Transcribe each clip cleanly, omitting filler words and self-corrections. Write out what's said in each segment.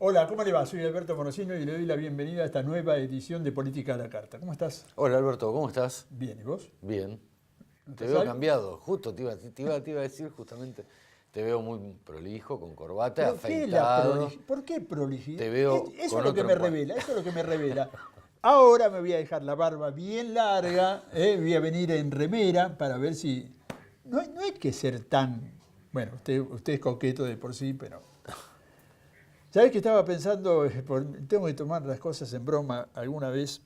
Hola, ¿cómo le va? Soy Alberto Morosino y le doy la bienvenida a esta nueva edición de Política a la Carta. ¿Cómo estás? Hola Alberto, ¿cómo estás? Bien, ¿y vos? Bien. ¿No Te te veo sale? cambiado, justo te iba a decir justamente. Te veo muy prolijo, con corbata, ¿Pero qué es la afeitado. prolijidad? ¿Por qué prolijidad? Te veo Eso es con lo que otro me encuadre. revela, eso es lo que me revela. Ahora me voy a dejar la barba bien larga, voy a venir en remera para ver si... No hay que ser tan... Bueno, usted es coqueto de por sí, pero... ¿Sabés que estaba pensando? Tengo que tomar las cosas en broma alguna vez.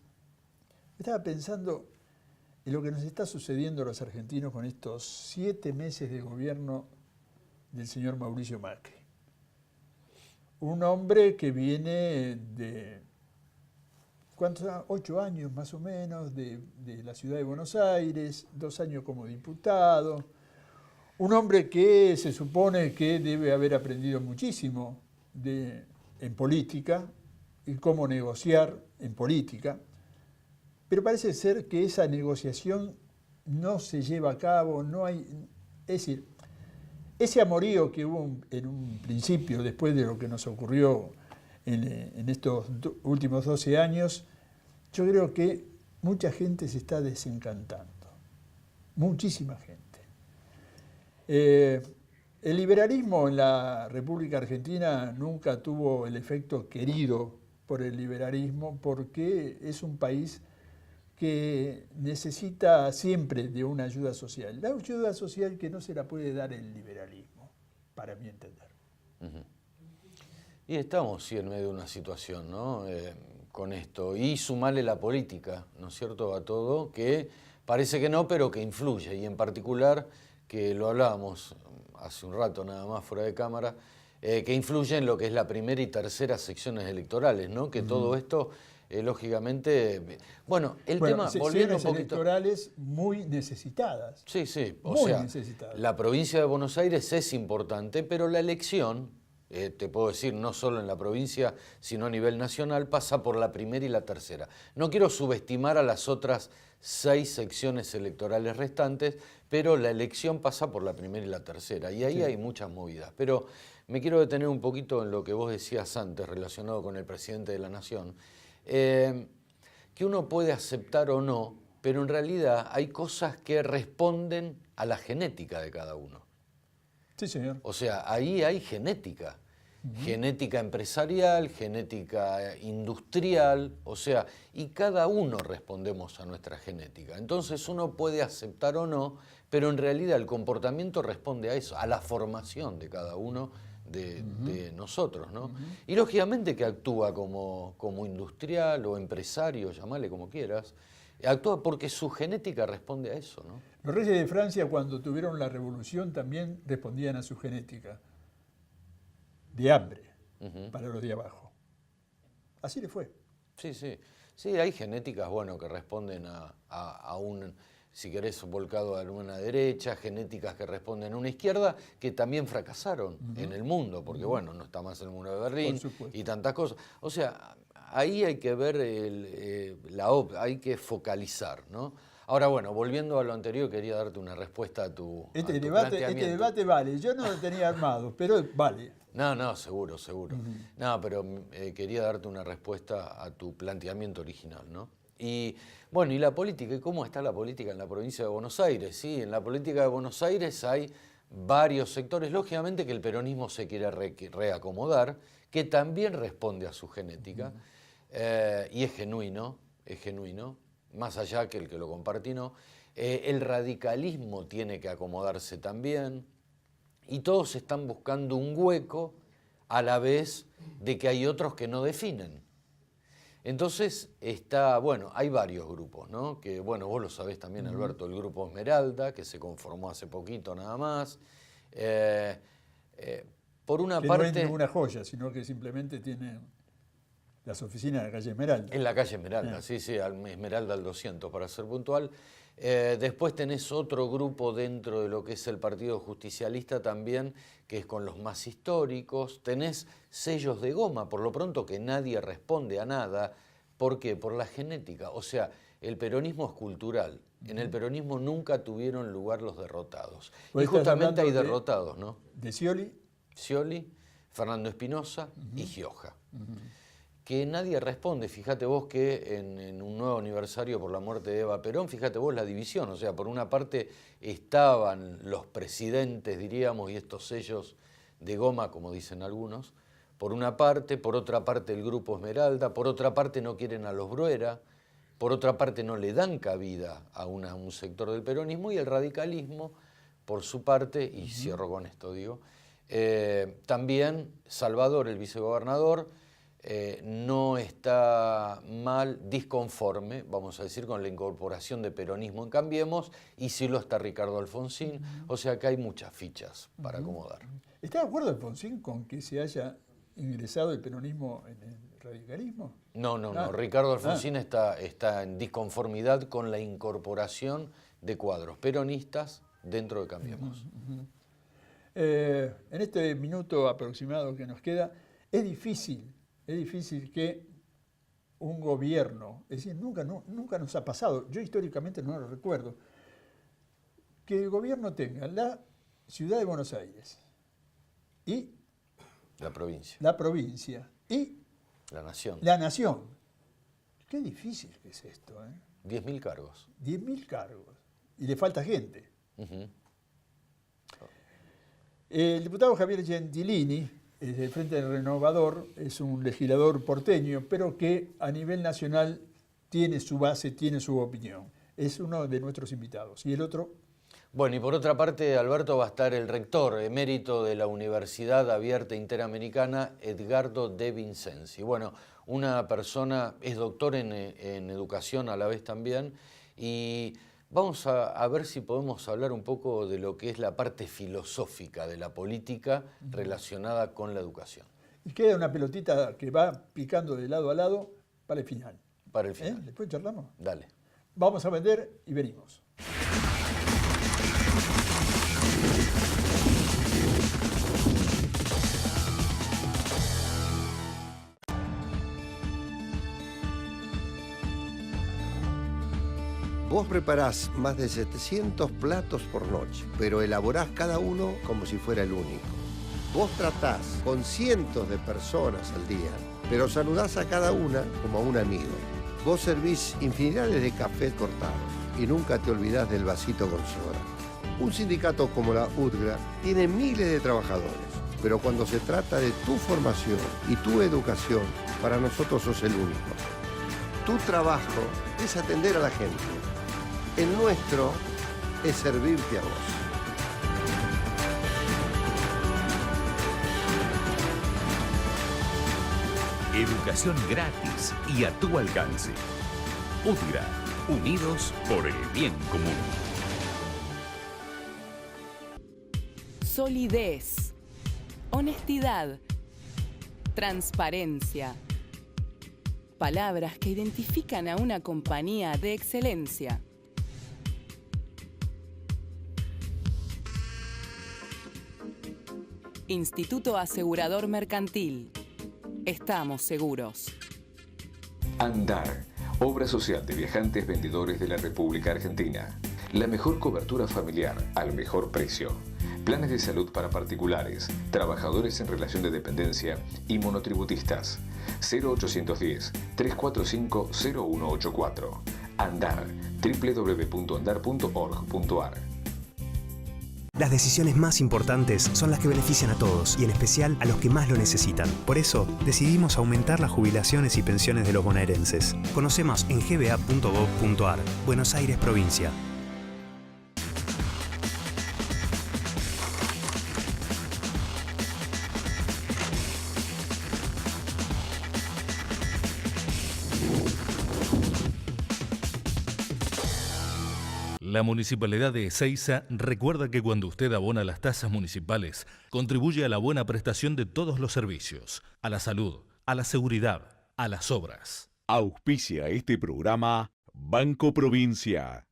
Estaba pensando en lo que nos está sucediendo a los argentinos con estos 7 meses de gobierno del señor Mauricio Macri. Un hombre que viene de, ¿cuántos años? 8 años más o menos, de la ciudad de Buenos Aires, 2 años como diputado. Un hombre que se supone que debe haber aprendido muchísimo en política y cómo negociar en política. Pero parece ser que esa negociación no se lleva a cabo, no hay... Es decir, ese amorío que hubo en un principio, después de lo que nos ocurrió en estos últimos 12 años, yo creo que mucha gente se está desencantando, muchísima gente. El liberalismo en la República Argentina nunca tuvo el efecto querido por el liberalismo porque es un país que necesita siempre de una ayuda social. La ayuda social que no se la puede dar el liberalismo, para mi entender. Ujú. Y estamos, sí, en medio de una situación, ¿no? Con esto. Y sumarle la política, ¿no es cierto?, a todo, que parece que no, pero que influye. Y en particular, que lo hablábamos hace un rato nada más fuera de cámara, que influye en lo que es la primera y tercera secciones electorales, ¿no? Que todo esto, lógicamente... Bueno, el tema, volviendo un Secciones poquito... electorales muy necesitadas, Sí, sí, o muy sea, necesitadas. la provincia de Buenos Aires es importante, pero la elección, te puedo decir, no solo en la provincia, sino a nivel nacional, pasa por la primera y la tercera. No quiero subestimar a las otras 6 secciones electorales restantes, pero la elección pasa por la primera y la tercera, y ahí Sí. hay muchas movidas. Pero me quiero detener un poquito en lo que vos decías antes, relacionado con el presidente de la Nación, que uno puede aceptar o no, pero en realidad hay cosas que responden a la genética de cada uno. Sí, señor. O sea, ahí hay genética. Genética empresarial, genética industrial, o sea, y cada uno respondemos a nuestra genética. Entonces uno puede aceptar o no, pero en realidad el comportamiento responde a eso, a la formación de cada uno de nosotros, ¿no? Y lógicamente que actúa como industrial o empresario, llamale como quieras, actúa porque su genética responde a eso, ¿no? Los reyes de Francia, cuando tuvieron la revolución, también respondían a su genética de hambre para los de abajo. Así le fue. Sí, sí. Sí, hay genéticas, bueno, que responden a un, si querés, volcado a una derecha, genéticas que responden a una izquierda, que también fracasaron en el mundo, porque bueno, no está más el muro de Por Berlín supuesto. y tantas cosas. O sea, ahí hay que ver, hay que focalizar, ¿no? Ahora, bueno, volviendo a lo anterior, quería darte una respuesta a tu planteamiento. Este debate vale. Yo no lo tenía armado, pero vale. No, seguro, seguro. No, pero quería darte una respuesta a tu planteamiento original, ¿no? Y bueno, ¿y la política? ¿Y cómo está la política en la provincia de Buenos Aires? Sí, en la política de Buenos Aires hay varios sectores, lógicamente que el peronismo se quiere reacomodar, que también responde a su genética, y es genuino, más allá que el que lo comparte no. El radicalismo tiene que acomodarse también. Y todos están buscando un hueco a la vez de que hay otros que no definen. Entonces bueno, hay varios grupos, ¿no? Que bueno, vos lo sabés también, Alberto, el grupo Esmeralda, que se conformó hace poquito nada más. Por una Que no es parte, ninguna joya, sino que simplemente tiene las oficinas de la calle Esmeralda. en la calle Esmeralda, sí, Esmeralda al 200 para ser puntual. Después tenés otro grupo dentro de lo que es el Partido Justicialista también, que es con los más históricos. Tenés sellos de goma, por lo pronto que nadie responde a nada. ¿Por qué? Por la genética. O sea, el peronismo es cultural. En el peronismo nunca tuvieron lugar los derrotados. Vos Y estás justamente hay hablando derrotados, ¿no? de Scioli. Scioli, Fernando Espinosa y Gioja. que nadie responde. Fíjate vos que en un nuevo aniversario por la muerte de Eva Perón, fíjate vos la división, o sea, por una parte estaban los presidentes, diríamos, y estos sellos de goma, como dicen algunos, por una parte, por otra parte el Grupo Esmeralda, por otra parte no quieren a los Bruera, por otra parte no le dan cabida a un sector del peronismo, y el radicalismo, por su parte, y cierro con esto, digo, también Salvador, el vicegobernador, no está disconforme, vamos a decir, con la incorporación de peronismo en Cambiemos, y sí lo está Ricardo Alfonsín, o sea que hay muchas fichas para acomodar. ¿Está de acuerdo Alfonsín con que se haya ingresado el peronismo en el radicalismo? No, Ricardo Alfonsín está en disconformidad con la incorporación de cuadros peronistas dentro de Cambiemos. En este minuto aproximado que nos queda, es difícil que un gobierno, es decir, nunca nos ha pasado, yo históricamente no lo recuerdo, que el gobierno tenga la ciudad de Buenos Aires y La provincia. la provincia y La nación. la nación. Qué difícil que es esto, ¿eh? 10.000 cargos. 10.000 cargos. Y le falta gente. Uh-huh. El diputado Javier Gentilini, del Frente Renovador, es un legislador porteño, pero que a nivel nacional tiene su base, tiene su opinión. Es uno de nuestros invitados. ¿Y el otro? Bueno, y por otra parte, Alberto, va a estar el rector emérito de la Universidad Abierta Interamericana, Edgardo De Vincenzi. Bueno, una persona, es doctor en educación a la vez también, y vamos a ver si podemos hablar un poco de lo que es la parte filosófica de la política relacionada con la educación. Y queda una pelotita que va picando de lado a lado para el final. Para el final. Después charlamos. Dale. Vamos a vender y venimos. Vos preparás más de 700 platos por noche, pero elaborás cada uno como si fuera el único. Vos tratás con cientos de personas al día, pero saludás a cada una como a un amigo. Vos servís infinidades de cafés cortados y nunca te olvidás del vasito con soda. Un sindicato como la UTGRA tiene miles de trabajadores, pero cuando se trata de tu formación y tu educación, para nosotros sos el único. Tu trabajo es atender a la gente. El nuestro es servirte a vos. Educación gratis y a tu alcance. UTGRA, unidos por el bien común. Solidez, honestidad, transparencia. Palabras que identifican a una compañía de excelencia. Instituto Asegurador Mercantil. Estamos seguros. Andar, obra social de viajantes vendedores de la República Argentina. La mejor cobertura familiar al mejor precio. Planes de salud para particulares, trabajadores en relación de dependencia y monotributistas. 0810-345-0184. Andar, www.andar.org.ar. Las decisiones más importantes son las que benefician a todos y en especial a los que más lo necesitan. Por eso, decidimos aumentar las jubilaciones y pensiones de los bonaerenses. Conoce más en gba.gov.ar. Buenos Aires, provincia. La Municipalidad de Ezeiza recuerda que cuando usted abona las tasas municipales, contribuye a la buena prestación de todos los servicios, a la salud, a la seguridad, a las obras. Auspicia este programa Banco Provincia.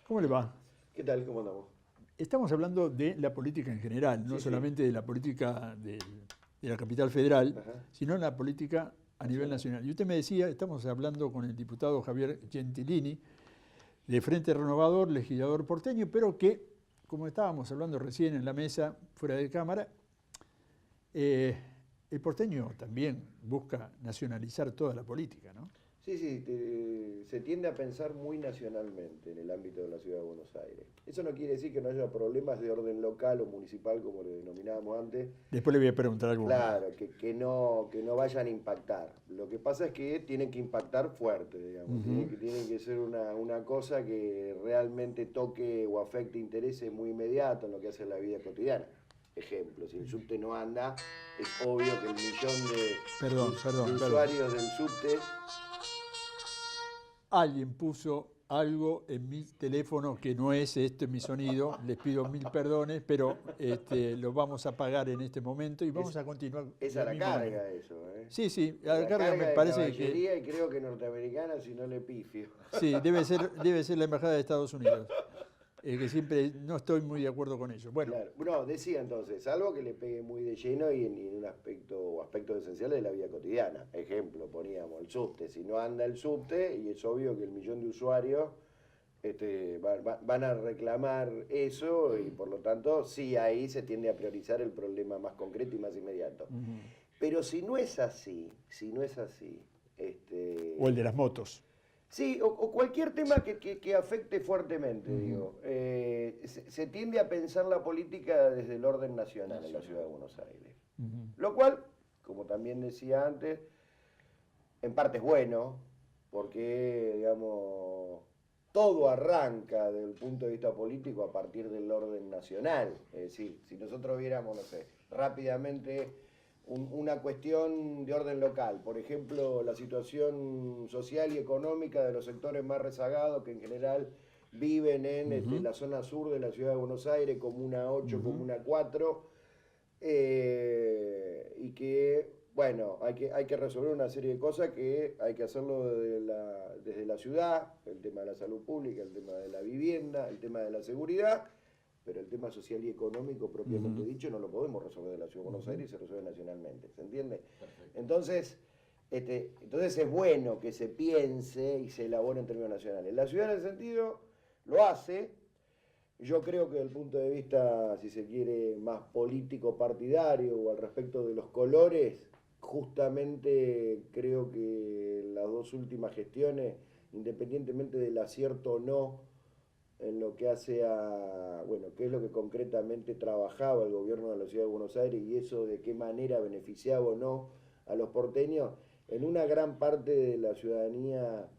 ¿Cómo le va? ¿Qué tal? ¿Cómo andamos? Estamos hablando de la política en general, no Sí, solamente de la política de la capital federal, Ajá. sino la política a nivel nacional. Y usted me decía, estamos hablando con el diputado Javier Gentilini, de Frente Renovador, legislador porteño, pero que, como estábamos hablando recién en la mesa, fuera de cámara, el porteño también busca nacionalizar toda la política, ¿no? Sí, sí, se tiende a pensar muy nacionalmente en el ámbito de la Ciudad de Buenos Aires. Eso no quiere decir que no haya problemas de orden local o municipal, como le denominábamos antes. Después le voy a preguntar algo. Claro, que no vayan a impactar. Lo que pasa es que tienen que impactar fuerte, digamos. Tienen que ser una cosa que realmente toque o afecte intereses muy inmediatos en lo que hace la vida cotidiana. Ejemplo, si el subte no anda, es obvio que el millón de usuarios del subte... Alguien puso algo en mi teléfono que no es mi sonido, les pido 1000 perdones, pero lo vamos a apagar en este momento y vamos a continuar. Es a la carga eso, ¿eh? Sí, sí, a la carga me parece que... Y creo que norteamericana, si no le pifio. Sí, debe ser la Embajada de Estados Unidos. Que siempre no estoy muy de acuerdo con ello. Bueno, claro. No, decía entonces, algo que le pegue muy de lleno y en un aspectos esenciales de la vida cotidiana. Ejemplo, poníamos el subte. Si no anda el subte, y es obvio que el millón de usuarios van a reclamar eso, y por lo tanto, sí, ahí se tiende a priorizar el problema más concreto y más inmediato. Pero si no es así, o el de las motos. Sí, o cualquier tema que afecte fuertemente, digo. Se tiende a pensar la política desde el orden nacional en la Ciudad de Buenos Aires. Lo cual, como también decía antes, en parte es bueno, porque, digamos, todo arranca desde el punto de vista político a partir del orden nacional. Es decir, si nosotros viéramos, no sé, rápidamente... una cuestión de orden local, por ejemplo, la situación social y económica de los sectores más rezagados que en general viven en la zona sur de la Ciudad de Buenos Aires, Comuna 8, Comuna 4, y que, bueno, hay que resolver una serie de cosas que hay que hacerlo desde la ciudad, el tema de la salud pública, el tema de la vivienda, el tema de la seguridad, pero el tema social y económico propiamente dicho no lo podemos resolver de la Ciudad de Buenos Aires y se resuelve nacionalmente, ¿se entiende? Perfecto. Entonces es bueno que se piense y se elabore en términos nacionales. La ciudad en ese sentido lo hace. Yo creo que desde el punto de vista, si se quiere, más político partidario o al respecto de los colores, justamente creo que las dos últimas gestiones, independientemente del acierto o no, en lo que hace a, bueno, qué es lo que concretamente trabajaba el gobierno de la Ciudad de Buenos Aires y eso de qué manera beneficiaba o no a los porteños, en una gran parte de la ciudadanía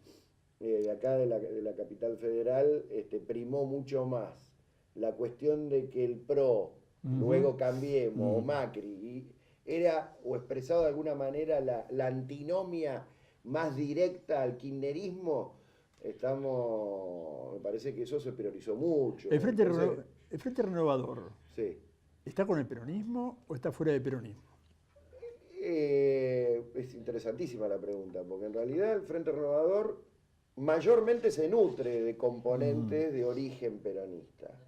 de acá de la capital federal primó mucho más la cuestión de que el PRO, luego Cambiemos, o Macri, era o expresado de alguna manera la antinomia más directa al kirchnerismo. Me parece que eso se priorizó mucho. El Frente Renovador, sí. ¿Está con el peronismo o está fuera del peronismo? Es interesantísima la pregunta, porque en realidad el Frente Renovador mayormente se nutre de componentes de origen peronista.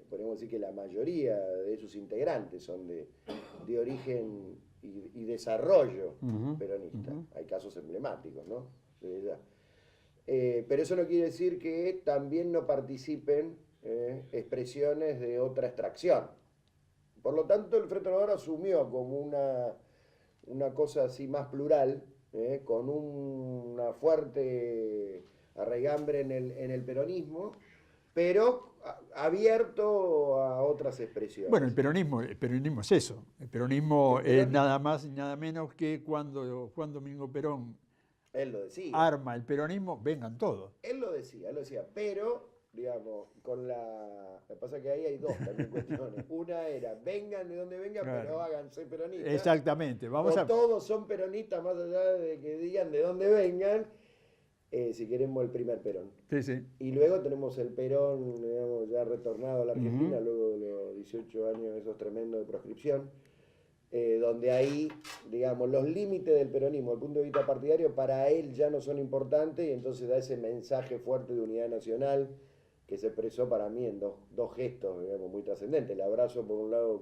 Podemos decir que la mayoría de sus integrantes son de origen y desarrollo peronista. Hay casos emblemáticos, ¿no? Pero eso no quiere decir que también no participen expresiones de otra extracción. Por lo tanto, el Frente Renovador asumió como una cosa así más plural, con una fuerte arraigambre en el peronismo, pero abierto a otras expresiones. Bueno, el peronismo es eso. El peronismo es nada más y nada menos que cuando Juan Domingo Perón él lo decía. Arma el peronismo, vengan todos. Él lo decía, pero, digamos, lo que pasa es que ahí hay dos también cuestiones. Una era, vengan de donde vengan, claro, pero háganse peronistas. Exactamente. Todos son peronistas, más allá de que digan de dónde vengan, si queremos el primer Perón. Sí, sí. Y luego tenemos el Perón, digamos, ya retornado a la Argentina, luego de los 18 años esos tremendos de proscripción. Donde ahí, digamos, los límites del peronismo, desde el punto de vista partidario, para él ya no son importantes y entonces da ese mensaje fuerte de unidad nacional que se expresó para mí en dos gestos, digamos, muy trascendentes. El abrazo por un lado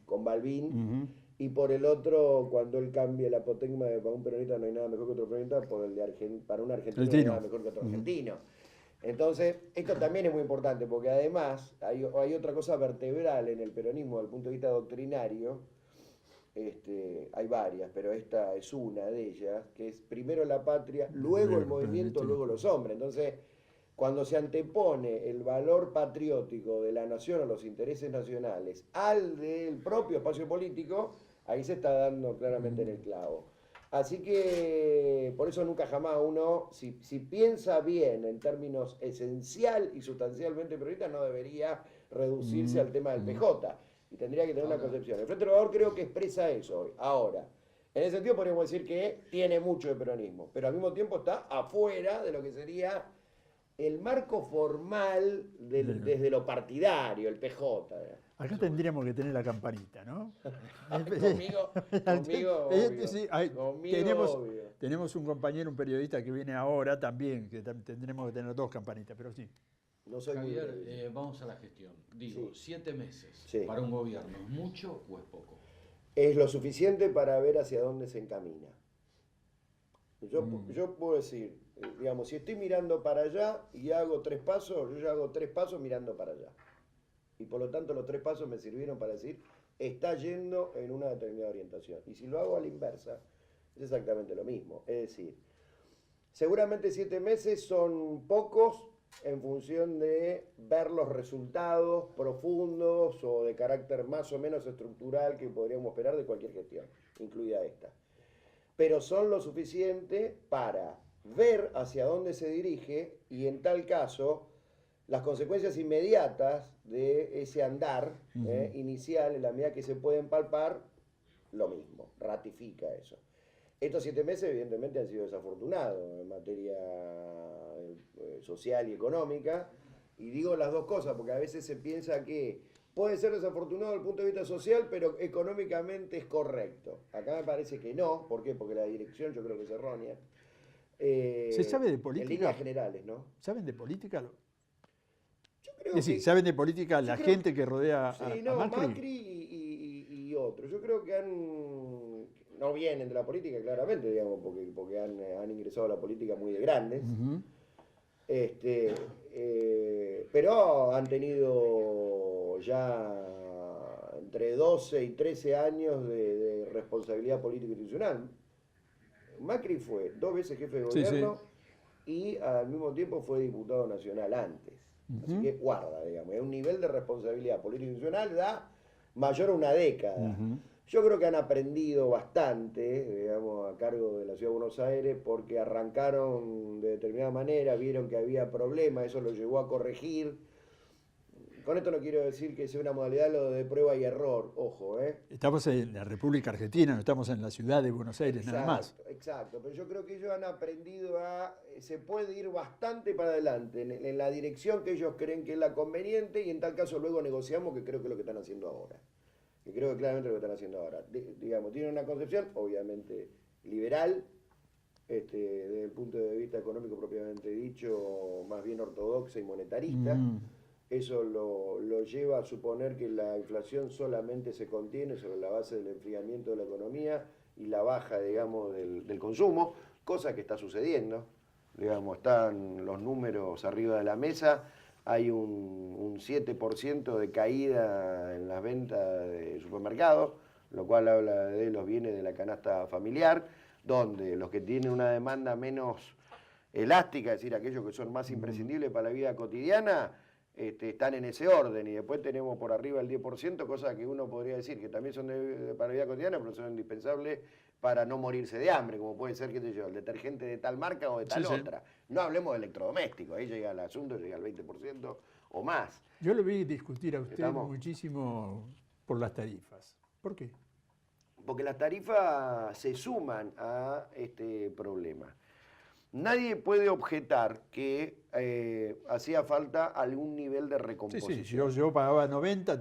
con Balbín y por el otro, cuando él cambia el apotegma de para un peronista no hay nada mejor que otro peronista, para un argentino no hay nada mejor que otro argentino. Entonces, esto también es muy importante, porque además hay otra cosa vertebral en el peronismo desde el punto de vista doctrinario. Hay varias, pero esta es una de ellas, que es primero la patria, luego el movimiento, luego los hombres. Entonces, cuando se antepone el valor patriótico de la nación o los intereses nacionales al del propio espacio político, ahí se está dando claramente en el clavo. Así que por eso nunca jamás uno, si piensa bien en términos esencial y sustancialmente peronistas, no debería reducirse al tema del PJ. Y tendría que tener una concepción. El Frente Renovador creo que expresa eso hoy. Ahora, en ese sentido podríamos decir que tiene mucho de peronismo, pero al mismo tiempo está afuera de lo que sería el marco formal desde lo partidario, el PJ. Acá tendríamos que tener la campanita, ¿no? Conmigo, obvio. Sí, tenemos un compañero, un periodista que viene ahora también, que tendremos que tener 2 campanitas, pero sí. No soy Javier, vamos a la gestión. Digo, 7 meses para un gobierno, ¿es mucho o es poco? Es lo suficiente para ver hacia dónde se encamina. Yo puedo decir, digamos, si estoy mirando para allá y hago 3 pasos, yo ya hago 3 pasos mirando para allá. Y por lo tanto los 3 pasos me sirvieron para decir, está yendo en una determinada orientación. Y si lo hago a la inversa, es exactamente lo mismo. Es decir, seguramente 7 meses son pocos en función de ver los resultados profundos o de carácter más o menos estructural que podríamos esperar de cualquier gestión, incluida esta. Pero son lo suficiente para ver hacia dónde se dirige y en tal caso las consecuencias inmediatas de ese andar inicial, en la medida que se pueden palpar, lo mismo, ratifica eso. Estos 7 meses evidentemente han sido desafortunados en materia social y económica, y digo las dos cosas porque a veces se piensa que puede ser desafortunado desde el punto de vista social, pero económicamente es correcto. Acá me parece que no. ¿Por qué? Porque la dirección yo creo que es errónea. ¿Se sabe de política? En líneas generales, ¿no? ¿Saben de política? Yo creo Es decir, ¿saben de política la gente que rodea a Macri y otros? Yo creo que no vienen de la política, claramente, digamos, porque han ingresado a la política muy de grandes. Pero han tenido ya entre 12 y 13 años de responsabilidad política institucional. Macri fue 2 veces jefe de gobierno y al mismo tiempo fue diputado nacional antes. Así que guarda, digamos, es un nivel de responsabilidad política institucional da mayor a una década. Yo creo que han aprendido bastante, digamos, a cargo de la Ciudad de Buenos Aires, porque arrancaron de determinada manera, vieron que había problemas, eso lo llevó a corregir. Con esto no quiero decir que sea una modalidad lo de prueba y error, ojo, Estamos en la República Argentina, no estamos en la Ciudad de Buenos Aires, nada más. Exacto, pero yo creo que ellos han aprendido se puede ir bastante para adelante, en la dirección que ellos creen que es la conveniente, y en tal caso luego negociamos, que creo que es lo que están haciendo ahora. Que creo que claramente lo que están haciendo ahora. Digamos, tienen una concepción, obviamente, liberal, desde el punto de vista económico propiamente dicho, más bien ortodoxa y monetarista. Eso lo lleva a suponer que la inflación solamente se contiene sobre la base del enfriamiento de la economía y la baja, digamos, del consumo, cosa que está sucediendo. Digamos, están los números arriba de la mesa. Hay un 7% de caída en las ventas de supermercados, lo cual habla de los bienes de la canasta familiar, donde los que tienen una demanda menos elástica, es decir, aquellos que son más imprescindibles para la vida cotidiana, están en ese orden. Y después tenemos por arriba el 10%, cosas que uno podría decir que también son para la vida cotidiana, pero son indispensables para no morirse de hambre, como puede ser, qué sé yo, el detergente de tal marca o de tal otra. No hablemos de electrodomésticos, ahí llega el asunto, llega al 20% o más. Yo lo vi discutir a usted muchísimo por las tarifas. ¿Por qué? Porque las tarifas se suman a este problema. Nadie puede objetar que hacía falta algún nivel de recomposición. Sí, yo pagaba 90,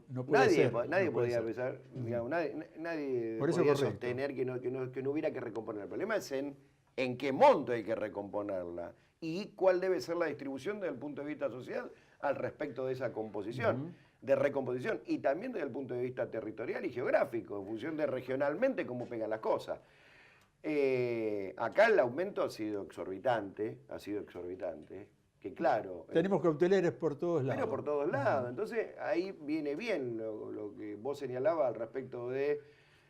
no puede ser. Nadie podía pensar, digamos, nadie podía sostener que no hubiera que recomponer. El problema es en qué monto hay que recomponerla y cuál debe ser la distribución desde el punto de vista social al respecto de esa composición, de recomposición, y también desde el punto de vista territorial y geográfico, en función de regionalmente cómo pegan las cosas. Acá el aumento ha sido exorbitante, que claro... Tenemos cauteleres por todos lados. Pero por todos lados. Entonces ahí viene bien lo que vos señalabas al respecto de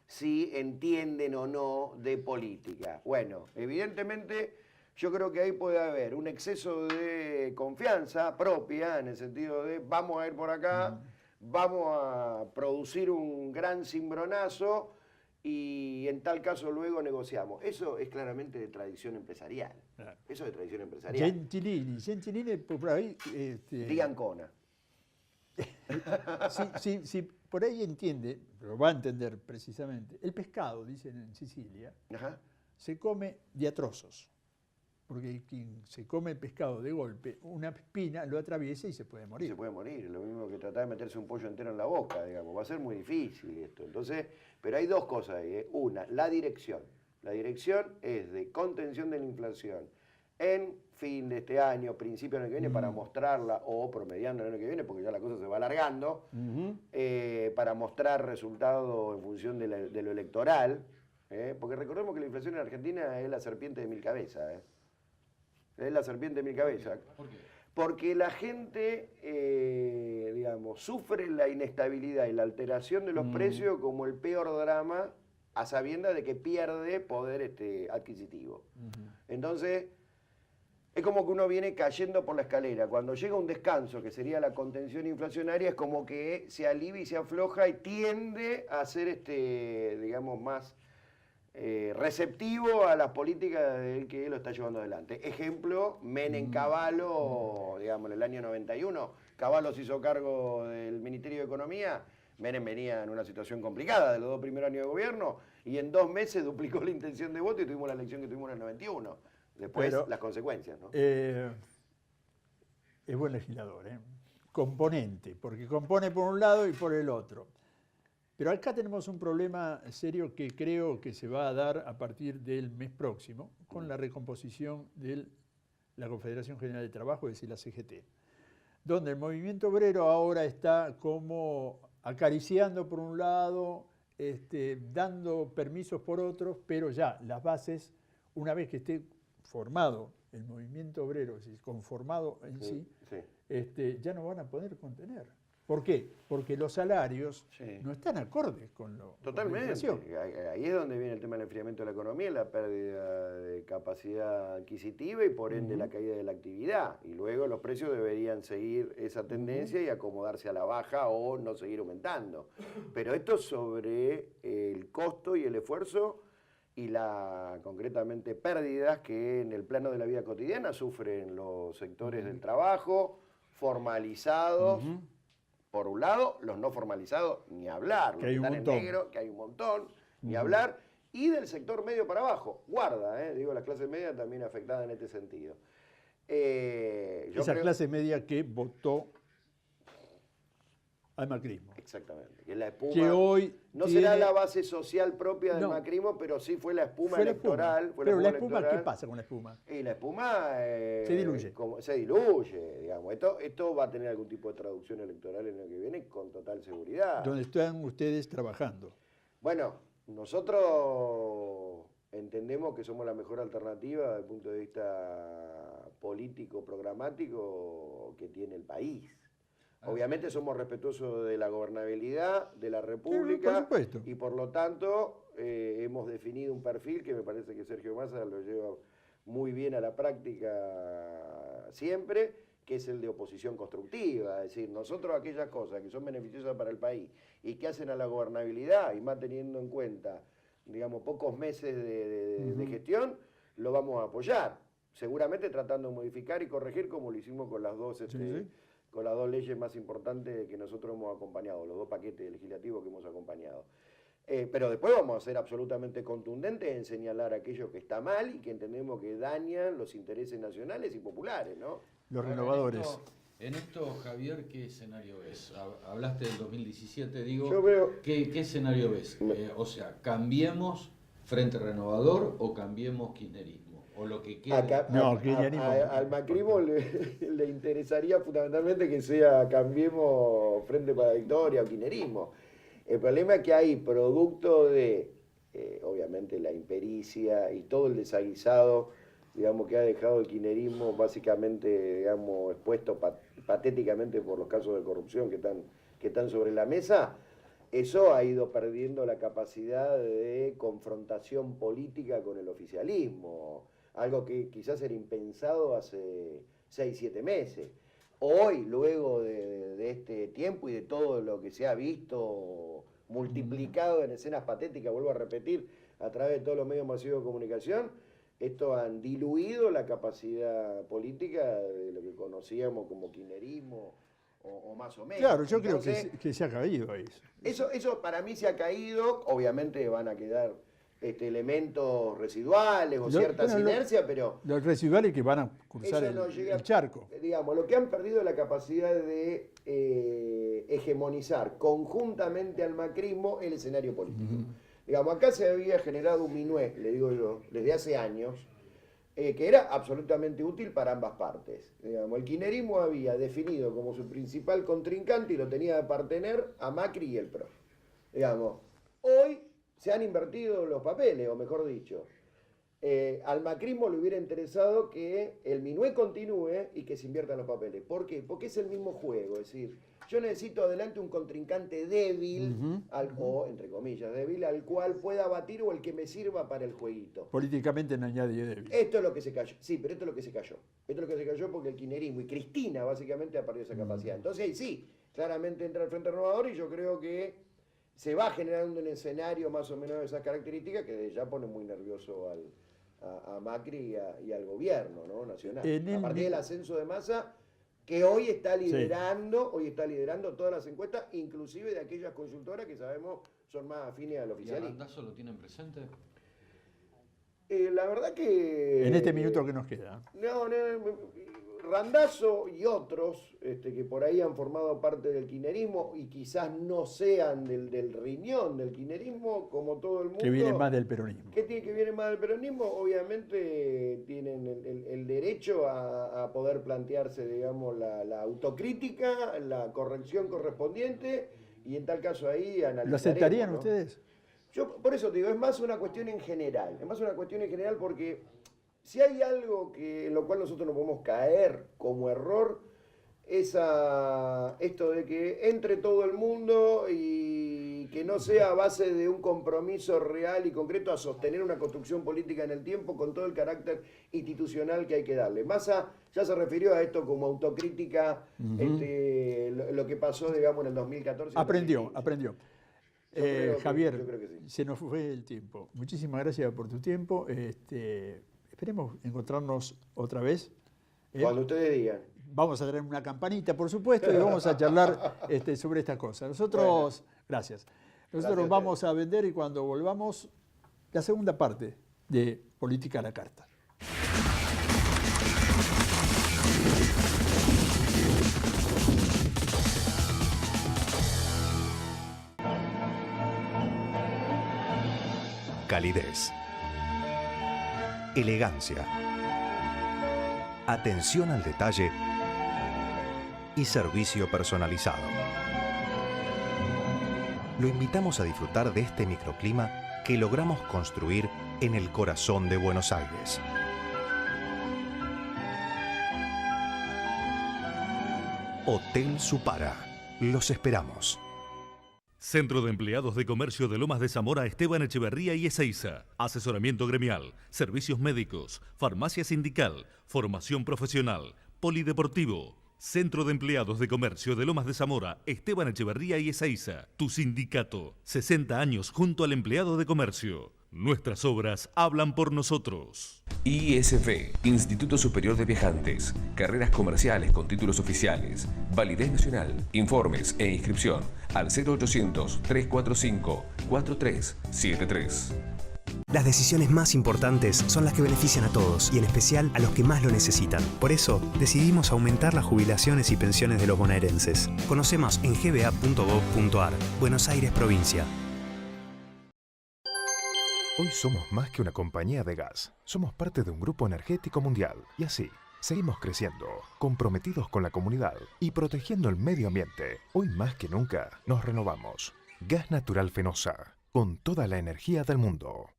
si entienden o no de política. Bueno, evidentemente yo creo que ahí puede haber un exceso de confianza propia, en el sentido de vamos a ir por acá, vamos a producir un gran cimbronazo y en tal caso luego negociamos. Eso es claramente de tradición empresarial. Claro. Eso es de tradición empresarial. Gentilini, por ahí... Di Ancona. Si por ahí entiende, lo va a entender precisamente, el pescado, dicen en Sicilia, Ajá. se come de a trozos. Porque quien se come el pescado de golpe, una espina lo atraviesa y se puede morir. Se puede morir, lo mismo que tratar de meterse un pollo entero en la boca, digamos. Va a ser muy difícil esto. Entonces, pero hay dos cosas ahí, ¿eh? Una, la dirección. La dirección es de contención de la inflación en fin de este año, principio del año que viene, para mostrarla, o promediando el año que viene, porque ya la cosa se va alargando, para mostrar resultados en función de lo electoral. Porque recordemos que la inflación en Argentina es la serpiente de 1000 cabezas. Es la serpiente de 1000 cabezas. ¿Por qué? Porque la gente, digamos, sufre la inestabilidad y la alteración de los precios como el peor drama, a sabiendas de que pierde poder adquisitivo. Entonces, es como que uno viene cayendo por la escalera. Cuando llega un descanso, que sería la contención inflacionaria, es como que se alivia y se afloja y tiende a ser, digamos, más receptivo a las políticas del que lo está llevando adelante. Ejemplo, Menem Cavallo, digamos, en el año 91, Cavallo se hizo cargo del Ministerio de Economía, Menem venía en una situación complicada de los 2 primeros años de gobierno, y en 2 meses duplicó la intención de voto y tuvimos la elección que tuvimos en el 91. Después, pero, las consecuencias, ¿no? Es buen legislador, componente, porque compone por un lado y por el otro. Pero acá tenemos un problema serio que creo que se va a dar a partir del mes próximo con la recomposición de la Confederación General de Trabajo, es decir, la CGT, donde el movimiento obrero ahora está como acariciando por un lado, dando permisos por otros, pero ya las bases, una vez que esté formado el movimiento obrero, es decir, conformado en sí, ya no van a poder contener. ¿Por qué? Porque los salarios no están acordes con Totalmente. la inflación. Ahí es donde viene el tema del enfriamiento de la economía, la pérdida de capacidad adquisitiva y por ende la caída de la actividad. Y luego los precios deberían seguir esa tendencia y acomodarse a la baja o no seguir aumentando. Pero esto sobre el costo y el esfuerzo y concretamente pérdidas que en el plano de la vida cotidiana sufren los sectores del trabajo, formalizados, por un lado, los no formalizados, ni hablar, los que están en negro, que hay un montón, ni hablar, y del sector medio para abajo, guarda, digo, la clase media también afectada en este sentido. Esa clase media que votó al macrismo. Exactamente, que es la espuma. Que hoy no será la base social propia del macrismo, pero sí fue la espuma electoral. Pero la espuma, ¿qué pasa con la espuma? Y la espuma se diluye. Se diluye, digamos. Esto va a tener algún tipo de traducción electoral en el que viene con total seguridad. ¿Dónde están ustedes trabajando? Bueno, nosotros entendemos que somos la mejor alternativa desde el punto de vista político, programático que tiene el país. Obviamente somos respetuosos de la gobernabilidad de la República y por lo tanto hemos definido un perfil que me parece que Sergio Massa lo lleva muy bien a la práctica siempre, que es el de oposición constructiva. Es decir, nosotros aquellas cosas que son beneficiosas para el país y que hacen a la gobernabilidad y más teniendo en cuenta, digamos, pocos meses de gestión, lo vamos a apoyar. Seguramente tratando de modificar y corregir como lo hicimos con las dos... con las 2 leyes más importantes que nosotros hemos acompañado, los 2 paquetes legislativos que hemos acompañado. Pero después vamos a ser absolutamente contundentes en señalar aquello que está mal y que entendemos que dañan los intereses nacionales y populares, ¿no? Los renovadores. En esto, Javier, ¿qué escenario ves? Hablaste del 2017, digo, yo veo, ¿qué escenario ves? O sea, ¿cambiemos Frente Renovador o cambiemos kirchnerismo? O lo que quede. Al macrismo le interesaría fundamentalmente que sea cambiemos Frente para la Victoria o kirchnerismo. El problema es que hay producto de, obviamente, la impericia y todo el desaguisado digamos, que ha dejado el kirchnerismo básicamente, digamos, expuesto patéticamente por los casos de corrupción que están sobre la mesa, eso ha ido perdiendo la capacidad de confrontación política con el oficialismo, algo que quizás era impensado hace 6, 7 meses. Hoy, luego de este tiempo y de todo lo que se ha visto multiplicado en escenas patéticas, vuelvo a repetir, a través de todos los medios masivos de comunicación, esto han diluido la capacidad política de lo que conocíamos como kirchnerismo, o más o menos. Claro, yo Entonces, creo que se ha caído ahí. eso para mí se ha caído, obviamente van a quedar elementos residuales o ciertas inercias, pero los residuales que van a cruzar el charco. Digamos, lo que han perdido es la capacidad de hegemonizar conjuntamente al macrismo el escenario político. Digamos, acá se había generado un minué, le digo yo, desde hace años, que era absolutamente útil para ambas partes. Digamos, el kirchnerismo había definido como su principal contrincante y lo tenía de partener a Macri y el PRO. Digamos, hoy se han invertido los papeles, o mejor dicho, al macrismo le hubiera interesado que el minué continúe y que se inviertan los papeles. ¿Por qué? Porque es el mismo juego, es decir, yo necesito adelante un contrincante débil, o entre comillas débil, al cual pueda batir o el que me sirva para el jueguito. Políticamente no hay nadie débil. Esto es lo que se cayó, sí, pero esto es lo que se cayó. Esto es lo que se cayó porque el kirchnerismo y Cristina básicamente ha perdido esa capacidad. Entonces ahí sí, claramente entra el Frente Renovador y yo creo que se va generando un escenario más o menos de esas características que ya pone muy nervioso a Macri y al gobierno, ¿no?, nacional. A partir del ascenso de Massa, que hoy está liderando todas las encuestas, inclusive de aquellas consultoras que sabemos son más afines al oficialismo. ¿Y a Randazzo lo tienen presente? La verdad que... En este minuto que nos queda. No, Randazzo y otros que por ahí han formado parte del kirchnerismo y quizás no sean del riñón del kirchnerismo, como todo el mundo. Que viene más del peronismo. Que viene más del peronismo, obviamente tienen el derecho a poder plantearse, digamos, la autocrítica, la corrección correspondiente y en tal caso ahí analizaremos. ¿Lo aceptarían, ¿no?, ustedes? Yo por eso te digo, es más una cuestión en general. Es más una cuestión en general porque si hay algo en lo cual nosotros no podemos caer como error, es esto de que entre todo el mundo y que no sea a base de un compromiso real y concreto a sostener una construcción política en el tiempo con todo el carácter institucional que hay que darle. Massa ya se refirió a esto como autocrítica, lo que pasó, digamos, en el 2014. Aprendió. Javier, yo creo que sí. Se nos fue el tiempo. Muchísimas gracias por tu tiempo. Esperemos encontrarnos otra vez. Cuando ustedes digan. Vamos a traer una campanita, por supuesto, y vamos a charlar sobre estas cosas. Nosotros, gracias. Nosotros vamos a vender y cuando volvamos, la segunda parte de Política a la Carta. Calidez, elegancia, atención al detalle y servicio personalizado. Lo invitamos a disfrutar de este microclima que logramos construir en el corazón de Buenos Aires. Hotel Supara. Los esperamos. Centro de Empleados de Comercio de Lomas de Zamora, Esteban Echeverría y Ezeiza. Asesoramiento gremial, servicios médicos, farmacia sindical, formación profesional, polideportivo. Centro de Empleados de Comercio de Lomas de Zamora, Esteban Echeverría y Ezeiza. Tu sindicato. 60 años junto al empleado de comercio. Nuestras obras hablan por nosotros. ISF, Instituto Superior de Viajantes. Carreras comerciales con títulos oficiales. Validez nacional. Informes e inscripción al 0800-345-4373. Las decisiones más importantes son las que benefician a todos y en especial a los que más lo necesitan. Por eso, decidimos aumentar las jubilaciones y pensiones de los bonaerenses. Conoce más en gba.gov.ar. Buenos Aires, provincia. Hoy somos más que una compañía de gas. Somos parte de un grupo energético mundial. Y así, seguimos creciendo, comprometidos con la comunidad y protegiendo el medio ambiente. Hoy más que nunca, nos renovamos. Gas Natural Fenosa, con toda la energía del mundo.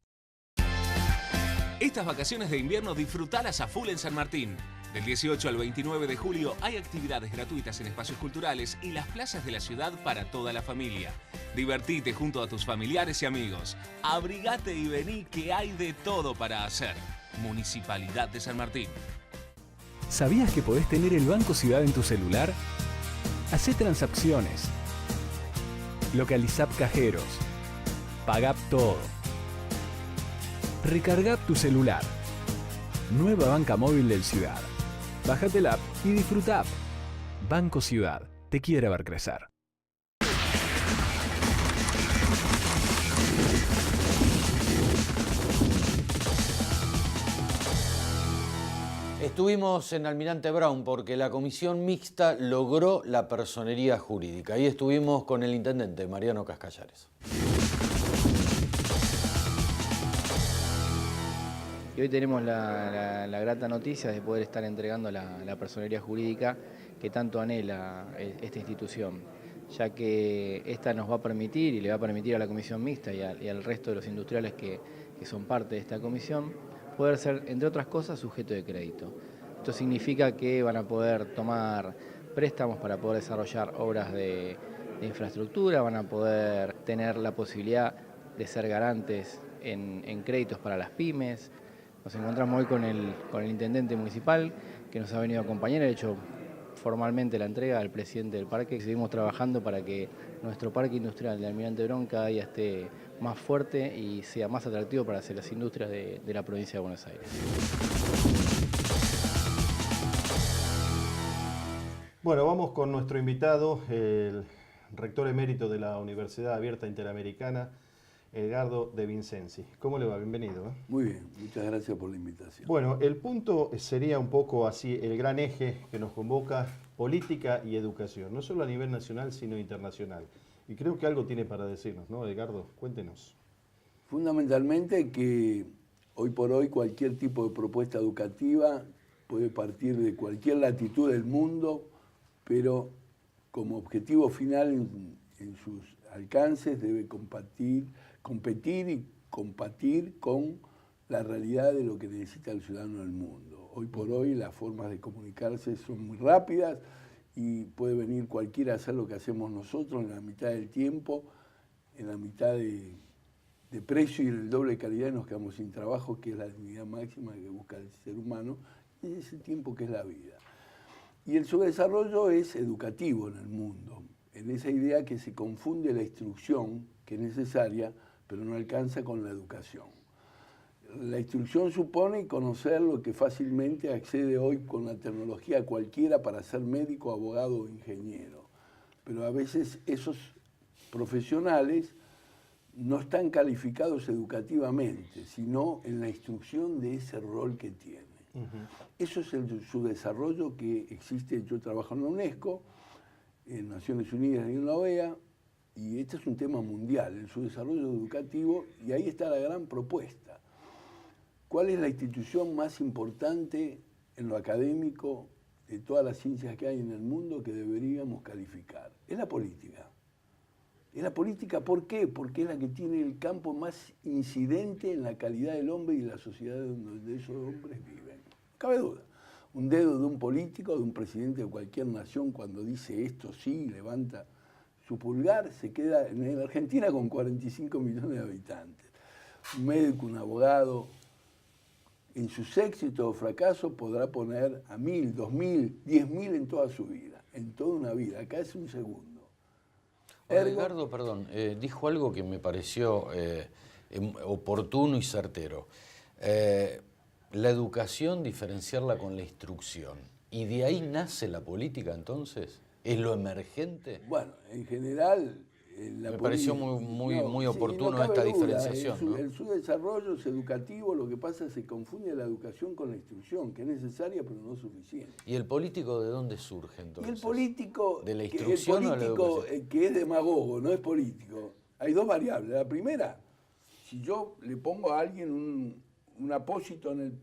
Estas vacaciones de invierno disfrutalas a full en San Martín. Del 18 al 29 de julio hay actividades gratuitas en espacios culturales y las plazas de la ciudad para toda la familia. Divertite junto a tus familiares y amigos. Abrigate y vení que hay de todo para hacer. Municipalidad de San Martín. ¿Sabías que podés tener el Banco Ciudad en tu celular? Hacé transacciones. Localizá cajeros. Pagá todo. Recargá tu celular. Nueva banca móvil del Ciudad. Bájate la app y disfruta. Banco Ciudad, te quiere ver crecer. Estuvimos en Almirante Brown porque la comisión mixta logró la personería jurídica. Ahí estuvimos con el intendente Mariano Cascallares. Y hoy tenemos la grata noticia de poder estar entregando la personería jurídica que tanto anhela esta institución, ya que esta nos va a permitir y le va a permitir a la comisión mixta y al resto de los industriales que son parte de esta comisión, poder ser, entre otras cosas, sujeto de crédito. Esto significa que van a poder tomar préstamos para poder desarrollar obras de infraestructura, van a poder tener la posibilidad de ser garantes en créditos para las pymes. Nos encontramos hoy con el intendente municipal que nos ha venido a acompañar, ha hecho formalmente la entrega al presidente del parque. Seguimos trabajando para que nuestro parque industrial de Almirante Brown cada día esté más fuerte y sea más atractivo para las industrias de la provincia de Buenos Aires. Bueno, vamos con nuestro invitado, el rector emérito de la Universidad Abierta Interamericana, Edgardo De Vincenzi. ¿Cómo le va? Bienvenido. Muy bien, muchas gracias por la invitación. Bueno, el punto sería un poco así, el gran eje que nos convoca, política y educación, no solo a nivel nacional, sino internacional. Y creo que algo tiene para decirnos, ¿no, Edgardo? Cuéntenos. Fundamentalmente que hoy por hoy cualquier tipo de propuesta educativa puede partir de cualquier latitud del mundo, pero como objetivo final en sus alcances debe competir y compatir con la realidad de lo que necesita el ciudadano del mundo. Hoy por hoy las formas de comunicarse son muy rápidas y puede venir cualquiera a hacer lo que hacemos nosotros en la mitad del tiempo, en la mitad de precio y el doble de calidad y nos quedamos sin trabajo, que es la dignidad máxima que busca el ser humano, y ese tiempo que es la vida. Y el subdesarrollo es educativo en el mundo, en esa idea que se confunde la instrucción, que es necesaria, pero no alcanza con la educación. La instrucción supone conocer lo que fácilmente accede hoy con la tecnología cualquiera para ser médico, abogado o ingeniero. Pero a veces esos profesionales no están calificados educativamente, sino en la instrucción de ese rol que tienen. Eso es el subdesarrollo que existe. Yo trabajo en la UNESCO, en Naciones Unidas y en la OEA, y este es un tema mundial, el subdesarrollo educativo, y ahí está la gran propuesta. ¿Cuál es la institución más importante en lo académico de todas las ciencias que hay en el mundo que deberíamos calificar? Es la política. Es la política, ¿por qué? Porque es la que tiene el campo más incidente en la calidad del hombre y la sociedad donde esos hombres viven. No cabe duda. Un dedo de un político, de un presidente de cualquier nación, cuando dice esto sí, levanta su pulgar, se queda en Argentina con 45 millones de habitantes. Un médico, un abogado, en sus éxitos o fracasos podrá poner a 1.000, 2.000, 10.000 en toda su vida, en toda una vida. Acá es un segundo. Edgardo, perdón, dijo algo que me pareció oportuno y certero. La educación, diferenciarla con la instrucción. ¿Y de ahí nace la política entonces? ¿Es lo emergente? Bueno, en general... Me pareció muy oportuno esta diferenciación. El subdesarrollo es educativo, lo que pasa es que se confunde la educación con la instrucción, que es necesaria pero no suficiente. ¿Y el político de dónde surge entonces? Y el político, ¿de la instrucción o la educación? Que es demagogo, no es político. Hay dos variables. La primera, si yo le pongo a alguien un apósito en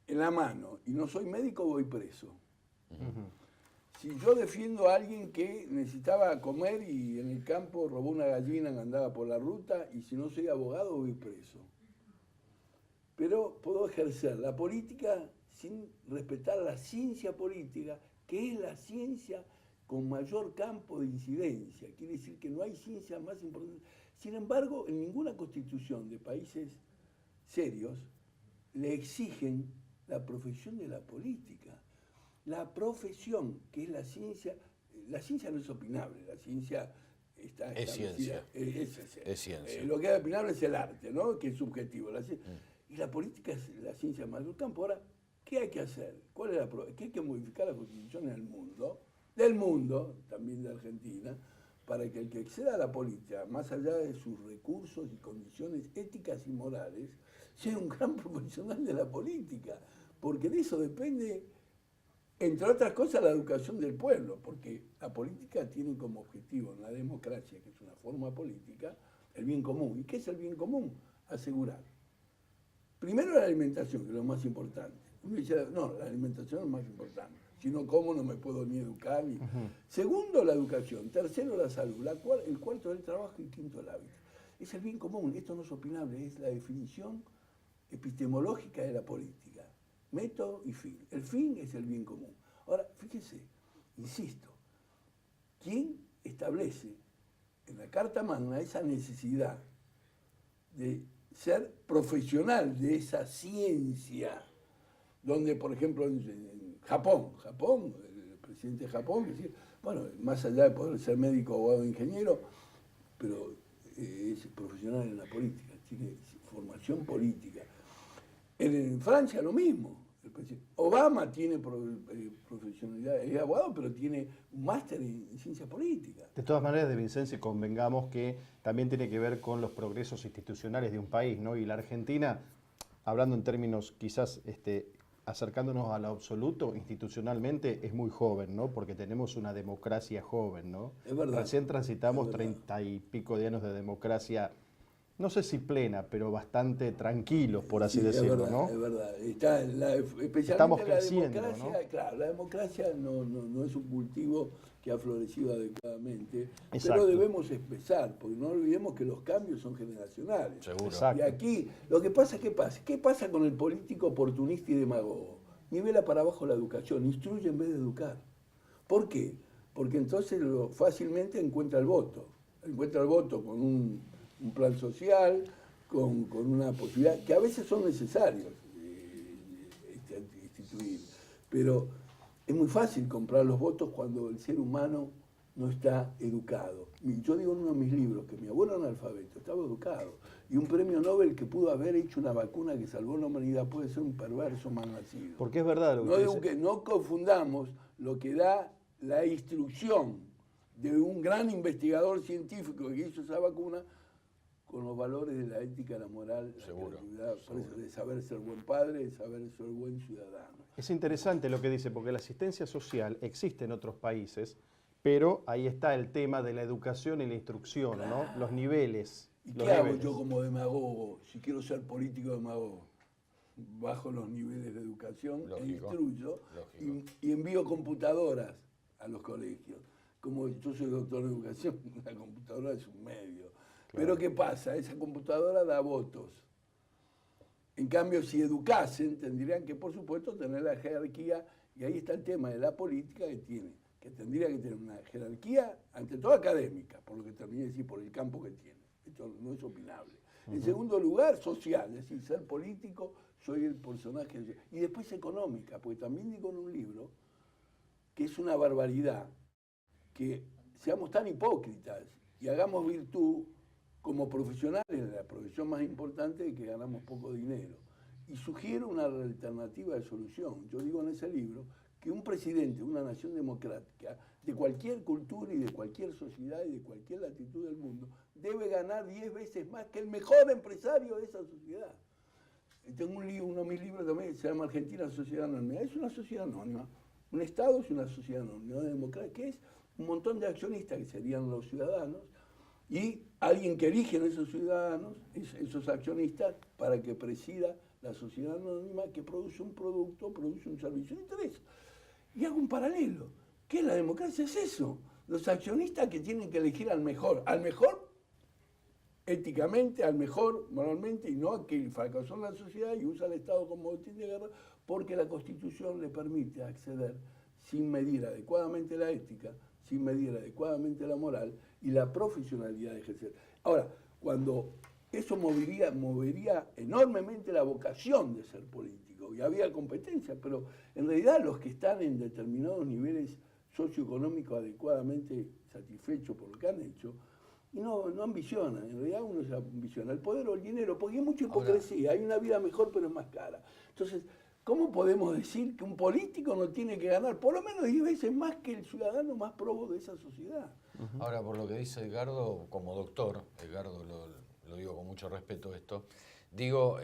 la mano y no soy médico, voy preso. Si yo defiendo a alguien que necesitaba comer y en el campo robó una gallina que andaba por la ruta, y si no soy abogado voy preso. pero puedo ejercer la política sin respetar la ciencia política, que es la ciencia con mayor campo de incidencia. Quiere decir que no hay ciencia más importante. Sin embargo, en ninguna constitución de países serios le exigen la profesión de la política. La profesión, que es la ciencia no es opinable, la ciencia está es ciencia. Es ciencia. Lo que es opinable es el arte, ¿no? Que es subjetivo. Y la política es la ciencia más del campo. Ahora, ¿qué hay que hacer? ¿Qué hay que modificar la constitución del mundo, también de Argentina, para que el que acceda a la política, más allá de sus recursos y condiciones éticas y morales, sea un gran profesional de la política? Porque de eso depende, entre otras cosas, la educación del pueblo, porque la política tiene como objetivo en la democracia, que es una forma política, el bien común. ¿Y qué es el bien común? Asegurar. Primero la alimentación, que es lo más importante. Uno dice, no, la alimentación es lo más importante. Si no como no me puedo ni educar. Segundo, la educación. Tercero, la salud. El cuarto, el trabajo. Y quinto, el hábito. Es el bien común. Esto no es opinable. Es la definición epistemológica de la política. Método y fin. El fin es el bien común. Ahora, fíjese, insisto, ¿quién establece en la Carta Magna esa necesidad de ser profesional de esa ciencia? Donde, por ejemplo, en Japón, el presidente de Japón, decir, bueno, más allá de poder ser médico, abogado, ingeniero, pero es profesional en la política, tiene formación política. En Francia lo mismo. Obama tiene profesionalidad, es abogado, pero tiene un máster en ciencia política. De todas maneras, de Vincenzi, convengamos que también tiene que ver con los progresos institucionales de un país, ¿no? Y la Argentina, hablando en términos quizás acercándonos a lo absoluto, institucionalmente es muy joven, ¿no? Porque tenemos una democracia joven, ¿no? Es verdad. Recién transitamos 30 y pico de años de democracia, no sé si plena, pero bastante tranquilos, por así decirlo, es verdad, ¿no? Es verdad, especialmente estamos creciendo, la democracia, ¿no? Claro, la democracia no es un cultivo que ha florecido adecuadamente, pero debemos empezar, porque no olvidemos que los cambios son generacionales. Seguro. Y aquí, lo que pasa, ¿qué pasa con el político oportunista y demagogo? Nivela para abajo la educación, instruye en vez de educar. ¿Por qué? Porque entonces fácilmente encuentra el voto con un plan social, con una posibilidad, que a veces son necesarios instituir, pero es muy fácil comprar los votos cuando el ser humano no está educado. Yo digo en uno de mis libros que mi abuelo era analfabeto, estaba educado, y un premio Nobel que pudo haber hecho una vacuna que salvó la humanidad puede ser un perverso mal nacido. Porque es verdad lo que dice. No confundamos lo que da la instrucción de un gran investigador científico que hizo esa vacuna con los valores de la ética, la moral, la creatividad, de saber ser buen padre, de saber ser buen ciudadano. Es interesante lo que dice, porque la asistencia social existe en otros países, pero ahí está el tema de la educación y la instrucción, claro, ¿no? Los niveles. ¿Y qué hago yo como demagogo, si quiero ser político demagogo? Bajo los niveles de educación, instruyo y envío computadoras a los colegios. Como yo soy doctor de educación, la computadora es un medio. Claro. Pero ¿qué pasa? Esa computadora da votos. En cambio, si educasen, tendrían que, por supuesto, tener la jerarquía, y ahí está el tema de la política que tendría que tener una jerarquía, ante todo académica, por lo que terminé de decir, por el campo que tiene. Esto no es opinable. En segundo lugar, social, es decir, ser político, soy el personaje. Y después económica, porque también digo en un libro que es una barbaridad que seamos tan hipócritas y hagamos virtud como profesionales, la profesión más importante es que ganamos poco dinero. Y sugiero una alternativa de solución. Yo digo en ese libro que un presidente de una nación democrática, de cualquier cultura y de cualquier sociedad y de cualquier latitud del mundo, debe ganar 10 veces más que el mejor empresario de esa sociedad. Tengo un libro, uno de mis libros también, se llama Argentina Sociedad Anónima. Es una sociedad anónima. Un Estado es una sociedad anónima, una democracia, que es un montón de accionistas que serían los ciudadanos, y alguien que eligen esos ciudadanos, esos accionistas, para que presida la sociedad anónima que produce un producto, produce un servicio de interés. Y hago un paralelo. ¿Qué es la democracia? Es eso. Los accionistas que tienen que elegir al mejor éticamente, al mejor, moralmente, y no a que fracasó en la sociedad y usa al Estado como botín de guerra, porque la Constitución le permite acceder sin medir adecuadamente la ética, sin medir adecuadamente la moral y la profesionalidad de ejercer. Ahora, cuando eso movería enormemente la vocación de ser político, y había competencia, pero en realidad los que están en determinados niveles socioeconómicos adecuadamente satisfechos por lo que han hecho, y no ambicionan, en realidad uno se ambiciona el poder o el dinero, porque hay mucha hipocresía, hay una vida mejor pero es más cara. Entonces, ¿cómo podemos decir que un político no tiene que ganar por lo menos 10 veces más que el ciudadano más probo de esa sociedad? Ahora, por lo que dice Edgardo, como doctor, Edgardo lo digo con mucho respeto esto, digo,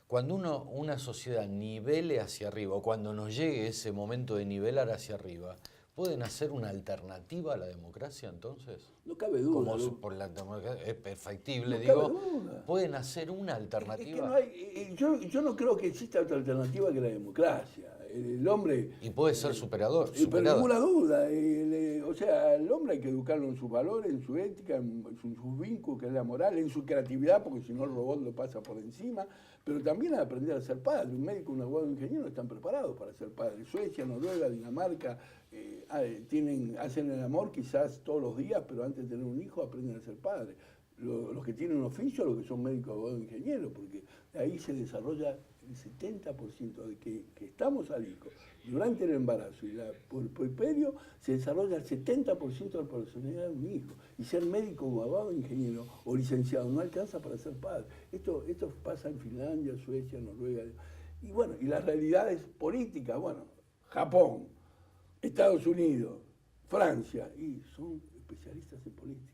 cuando una sociedad nivele hacia arriba, o cuando nos llegue ese momento de nivelar hacia arriba, ¿pueden hacer una alternativa a la democracia entonces? No cabe duda. Como por la democracia es perfectible, No digo. cabe duda. ¿Pueden hacer una alternativa? Es que no hay, yo no creo que exista otra alternativa que la democracia. El hombre... Y puede ser superador. Pero ninguna duda. O sea, el hombre hay que educarlo en sus valores, en su ética, en sus vínculos, que es la moral, en su creatividad, porque si no el robot lo pasa por encima. Pero también a aprender a ser padre. Un médico, un abogado, un ingeniero están preparados para ser padre. Suecia, Noruega, Dinamarca, hacen el amor quizás todos los días, pero antes de tener un hijo aprenden a ser padre. Los que tienen un oficio, los que son médicos, abogados, ingenieros, porque ahí se desarrolla el 70% de que estamos al hijo. Durante el embarazo y por el puerperio se desarrolla el 70% de la personalidad de un hijo. Y ser médico, abogado, ingeniero o licenciado no alcanza para ser padre. Esto pasa en Finlandia, Suecia, Noruega. Y bueno, y las realidades políticas, bueno, Japón, Estados Unidos, Francia, y son especialistas en política.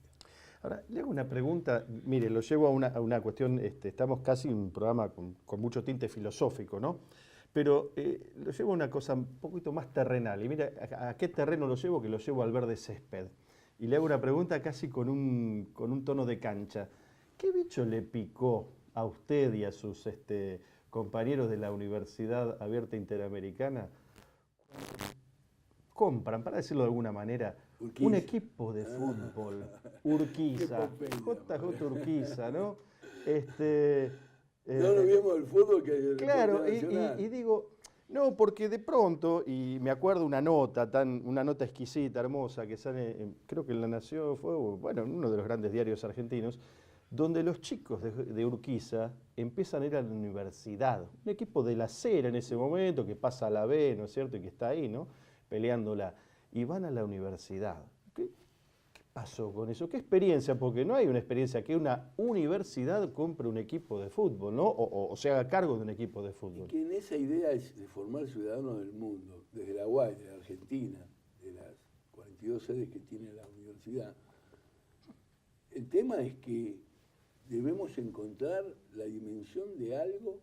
Ahora, le hago una pregunta, mire, lo llevo a una cuestión, estamos casi en un programa con mucho tinte filosófico, ¿no? Pero lo llevo a una cosa un poquito más terrenal. Y mira, ¿a qué terreno lo llevo? Que lo llevo al verde césped. Y le hago una pregunta casi con un tono de cancha. ¿Qué bicho le picó a usted y a sus compañeros de la Universidad Abierta Interamericana? Compran, para decirlo de alguna manera, Urquiza. Un equipo de fútbol, Urquiza, JJ Urquiza, ¿no? No olvidemos el fútbol que... Claro, y digo, no, porque de pronto, y me acuerdo una nota exquisita, hermosa, que sale, creo que en La Nación fue, bueno, en uno de los grandes diarios argentinos, donde los chicos de Urquiza empiezan a ir a la universidad. Un equipo de la Cera en ese momento, que pasa a la B, ¿no es cierto?, y que está ahí, ¿no?, peleándola, y van a la universidad. ¿Qué pasó con eso? ¿Qué experiencia? Porque no hay una experiencia que una universidad compre un equipo de fútbol, ¿no? O se haga cargo de un equipo de fútbol. Y que en esa idea de formar ciudadanos del mundo, desde la UAI, de la Argentina, de las 42 sedes que tiene la universidad, el tema es que debemos encontrar la dimensión de algo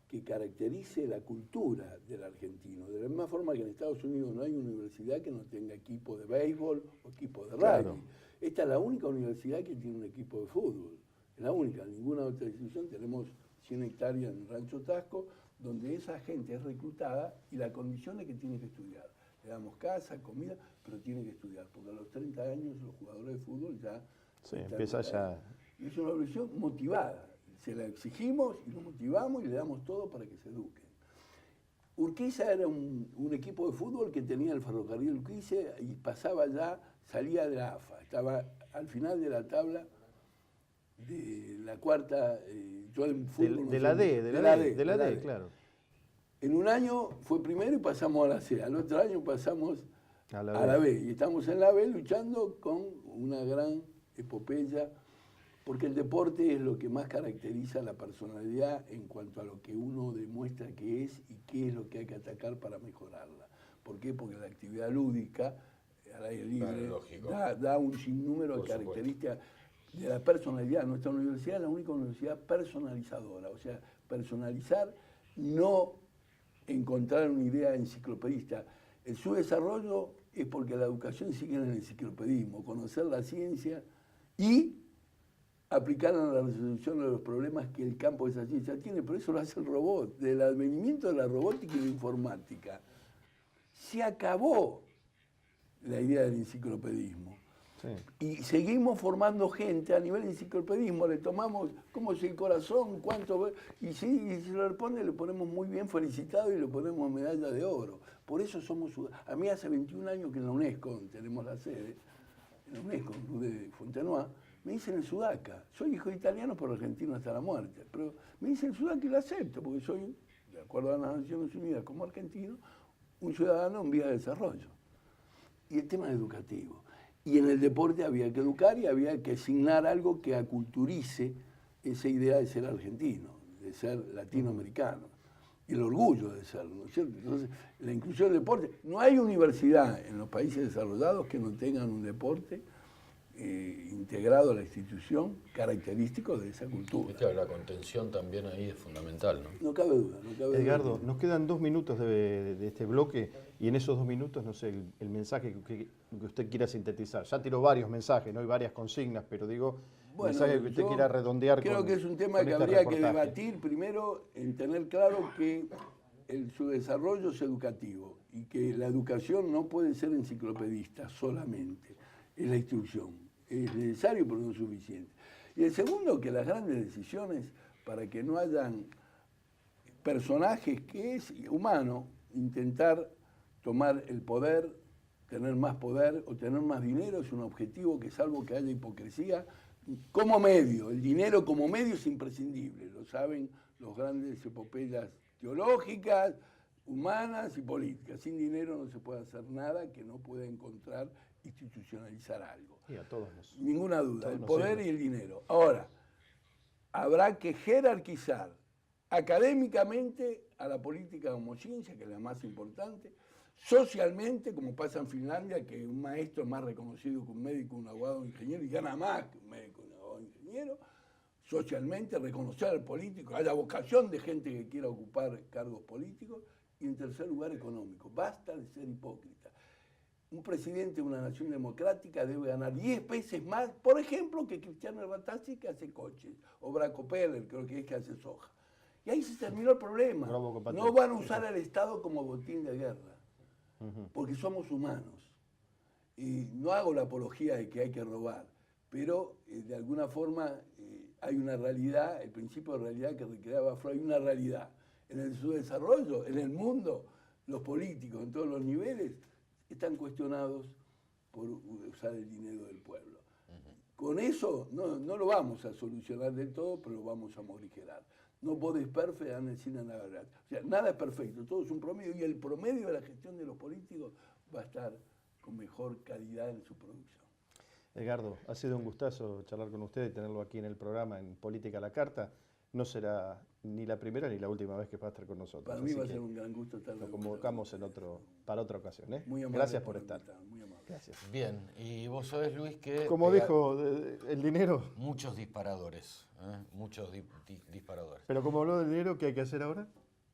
que caracterice la cultura del argentino. De la misma forma que en Estados Unidos no hay universidad que no tenga equipo de béisbol o equipo de rugby. Claro. Esta es la única universidad que tiene un equipo de fútbol. Es la única. Ninguna otra institución. Tenemos 100 hectáreas en Rancho Tasco, donde esa gente es reclutada y la condición es que tiene que estudiar. Le damos casa, comida, pero tiene que estudiar, porque a los 30 años los jugadores de fútbol ya... Sí, empieza ya... Y es una evolución motivada. Se la exigimos y lo motivamos y le damos todo para que se eduquen. Urquiza era un equipo de fútbol que tenía el ferrocarril Urquiza y pasaba ya, salía de la AFA, estaba al final de la tabla de la cuarta, yo en fútbol... De la D, claro. En un año fue primero y pasamos a la C, al otro año pasamos a la B. Y estamos en la B luchando con una gran epopeya, porque el deporte es lo que más caracteriza la personalidad en cuanto a lo que uno demuestra que es y qué es lo que hay que atacar para mejorarla. ¿Por qué? Porque la actividad lúdica, al aire libre, da un sinnúmero de características de la personalidad. Nuestra universidad es la única universidad personalizadora, o sea, personalizar, no encontrar una idea enciclopedista. El subdesarrollo es porque la educación sigue en el enciclopedismo, conocer la ciencia y aplicar a la resolución de los problemas que el campo de esa ciencia tiene, pero eso lo hace el robot. Del advenimiento de la robótica y la informática se acabó la idea del enciclopedismo. Y seguimos formando gente a nivel de enciclopedismo, le tomamos cómo es el corazón, cuánto... Y si lo responde, le ponemos muy bien felicitado y le ponemos medalla de oro. Por eso somos... A mí hace 21 años que en la UNESCO, tenemos la sede, en la UNESCO, de Fontenoy, me dicen el sudaca. Soy hijo de italiano, pero argentino hasta la muerte. Pero me dicen el sudaca y lo acepto, porque soy, de acuerdo a las Naciones Unidas, como argentino, un ciudadano en vía de desarrollo. Y el tema educativo. Y en el deporte había que educar y había que asignar algo que aculturice esa idea de ser argentino, de ser latinoamericano. Y el orgullo de serlo, ¿no es cierto? Entonces, la inclusión del deporte. No hay universidad en los países desarrollados que no tengan un deporte integrado a la institución característico de esa cultura. Claro, la contención también ahí es fundamental, ¿no? No cabe duda, no cabe Edgardo, duda. nos quedan 2 minutos de este bloque y en esos 2 minutos, no sé, el mensaje que usted quiera sintetizar. Ya tiró varios mensajes, ¿no? Hay varias consignas, pero digo, mensaje que usted quiera redondear. Creo que es un tema que habría que debatir primero en tener claro que su desarrollo es educativo y que la educación no puede ser enciclopedista solamente, es la instrucción. Es necesario, pero no es suficiente. Y el segundo, que las grandes decisiones, para que no hayan personajes, que es humano, intentar tomar el poder, tener más poder o tener más dinero, es un objetivo que, salvo que haya hipocresía, como medio, el dinero como medio es imprescindible, lo saben los grandes epopeyas teológicas, humanas y políticas. Sin dinero no se puede hacer nada que no pueda encontrar institucionalizar algo. Y a todos Ninguna duda, el poder sirve. y el dinero. Ahora, habrá que jerarquizar académicamente a la política como ciencia, que es la más importante, socialmente, como pasa en Finlandia, que un maestro es más reconocido que un médico, un abogado, un ingeniero, y gana más que un médico, un abogado, un ingeniero. Socialmente, reconocer al político, haya vocación de gente que quiera ocupar cargos políticos. Y en tercer lugar, económico. Basta de ser hipócrita. Un presidente de una nación democrática debe ganar 10 veces más, por ejemplo, que Cristiano Ratassi, que hace coches, o Braco Peller, creo que es que hace soja. Y ahí se terminó el problema. No van a usar al Estado como botín de guerra, porque somos humanos. Y no hago la apología de que hay que robar, pero de alguna forma hay una realidad, el principio de realidad que recreaba Freud, hay una realidad. En el subdesarrollo, en el mundo, los políticos en todos los niveles están cuestionados por usar el dinero del pueblo. Con eso no lo vamos a solucionar del todo, pero lo vamos a morigerar. No podés perfecto, la verdad. O sea, nada es perfecto, todo es un promedio, y el promedio de la gestión de los políticos va a estar con mejor calidad en su producción. Edgardo, ha sido un gustazo charlar con usted y tenerlo aquí en el programa en Política a la Carta. No será ni la primera ni la última vez que va a estar con nosotros. Para mí va a ser un gran gusto estar. Lo convocamos para otra ocasión. Muy amable. Gracias por estar. Muy amable. Gracias. Bien, y vos sabés, Luis, que... Como dijo, el dinero... Muchos disparadores, muchos disparadores. Pero como habló del dinero, ¿qué hay que hacer ahora?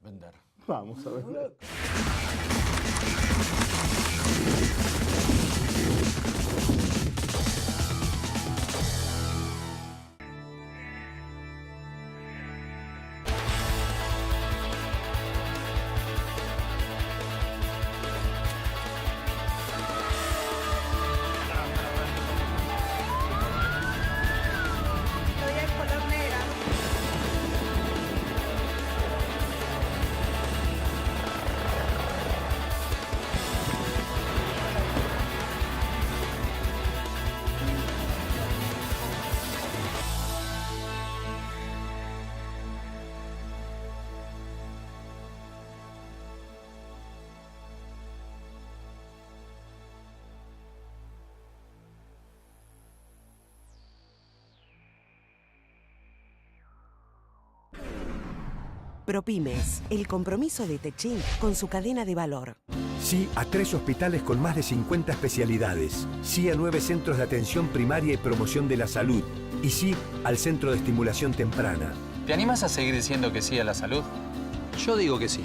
Vender. Vamos a vender. ProPymes, el compromiso de Techint con su cadena de valor. Sí a 3 hospitales con más de 50 especialidades. Sí a 9 centros de atención primaria y promoción de la salud. Y sí al Centro de Estimulación Temprana. ¿Te animas a seguir diciendo que sí a la salud? Yo digo que sí.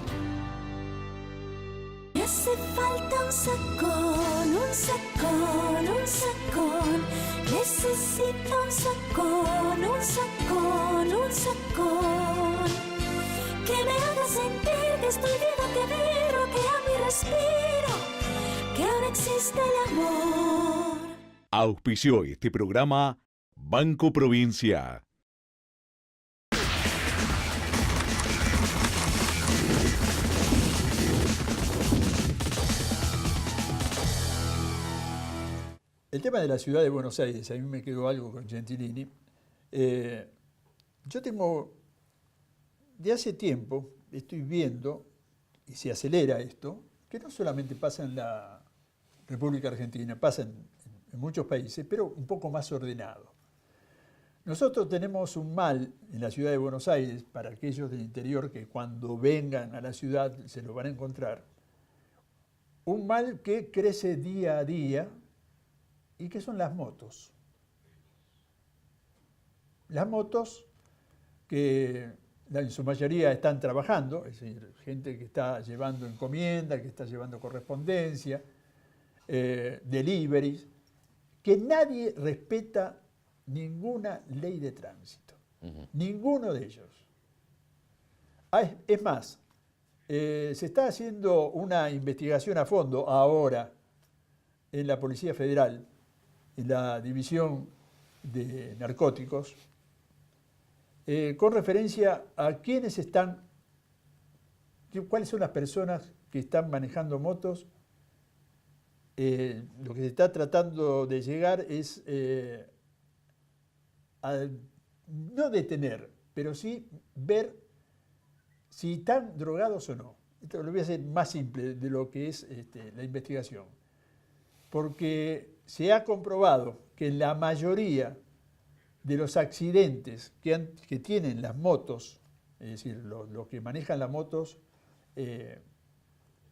Me hace falta un sacón, un sacón, un sacón. Necesito un sacón, un sacón, un sacón. Que me haga sentir que estoy viva, que vibro, que amo y respiro, que ahora existe el amor. Auspició este programa Banco Provincia. El tema de la ciudad de Buenos Aires, a mí me quedó algo con Gentilini. Yo tengo, de hace tiempo, estoy viendo, y se acelera esto, que no solamente pasa en la República Argentina, pasa en muchos países, pero un poco más ordenado. Nosotros tenemos un mal en la ciudad de Buenos Aires, para aquellos del interior que cuando vengan a la ciudad se lo van a encontrar, un mal que crece día a día, y que son las motos. Las motos que en su mayoría están trabajando, es decir, gente que está llevando encomiendas, que está llevando correspondencia, deliveries, que nadie respeta ninguna ley de tránsito. Ninguno de ellos. Es más, se está haciendo una investigación a fondo ahora en la Policía Federal, en la División de Narcóticos, con referencia a quiénes están, cuáles son las personas que están manejando motos. Lo que se está tratando de llegar es a no detener, pero sí ver si están drogados o no. Esto lo voy a hacer más simple de lo que es la investigación. Porque se ha comprobado que en la mayoría de los accidentes que tienen las motos, es decir, los que manejan las motos